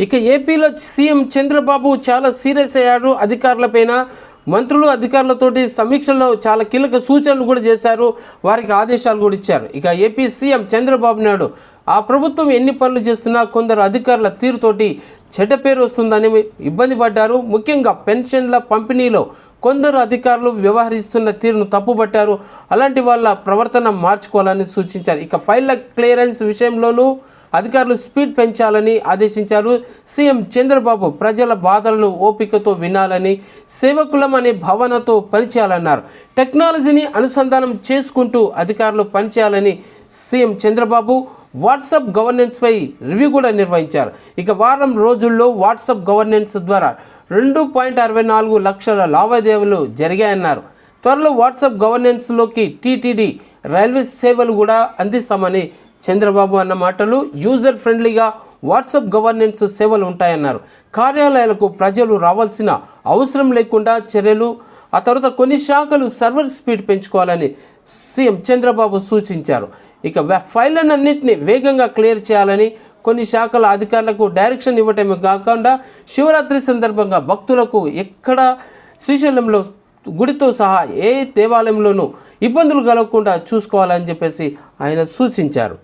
ఇక ఏపీలో సీఎం చంద్రబాబు చాలా సీరియస్ అయ్యారు. అధికారులపైన మంత్రులు అధికారులతోటి సమీక్షలో చాలా కీలక సూచనలు కూడా చేశారు. వారికి ఆదేశాలు కూడా ఇచ్చారు. ఇక ఏపీ సీఎం చంద్రబాబు నాయుడు ఆ ప్రభుత్వం ఎన్ని పనులు చేస్తున్నా కొందరు అధికారుల తీరుతోటి చెడ్డ పేరు వస్తుందని ఇబ్బంది పడ్డారు. ముఖ్యంగా పెన్షన్ల పంపిణీలో కొందరు అధికారులు వ్యవహరిస్తున్న తీరును తప్పుపట్టారు. అలాంటి వాళ్ళ ప్రవర్తన మార్చుకోవాలని సూచించారు. ఇక ఫైళ్ల క్లియరెన్స్ విషయంలోనూ అధికారులు స్పీడ్ పెంచాలని ఆదేశించారు. సీఎం చంద్రబాబు ప్రజల బాధలను ఓపికతో వినాలని, సేవకులం అనే భావనతో పనిచేయాలన్నారు. టెక్నాలజీని అనుసంధానం చేసుకుంటూ అధికారులు పనిచేయాలని సీఎం చంద్రబాబు వాట్సాప్ గవర్నెన్స్పై రివ్యూ కూడా నిర్వహించారు. ఇక వారం రోజుల్లో వాట్సాప్ గవర్నెన్స్ ద్వారా 2.64 లక్షల లావాదేవీలు జరిగాయన్నారు. త్వరలో వాట్సాప్ గవర్నెన్స్లోకి టీటీడీ రైల్వే సేవలు కూడా అందిస్తామని చంద్రబాబు అన్న మాటలు. యూజర్ ఫ్రెండ్లీగా వాట్సాప్ గవర్నెన్స్ సేవలు ఉంటాయన్నారు. కార్యాలయాలకు ప్రజలు రావాల్సిన అవసరం లేకుండా చర్యలు. ఆ తర్వాత కొన్ని శాఖలు సర్వర్ స్పీడ్ పెంచుకోవాలని సీఎం చంద్రబాబు సూచించారు. ఇక ఫైళ్లన్నింటినీ వేగంగా క్లియర్ చేయాలని, కొన్ని శాఖల అధికారులకు డైరెక్షన్ ఇవ్వటమే కాకుండా శివరాత్రి సందర్భంగా భక్తులకు ఎక్కడ శ్రీశైలంలో గుడితో సహా ఏ దేవాలయంలోనూ ఇబ్బందులు కలగకుండా చూసుకోవాలని చెప్పేసి ఆయన సూచించారు.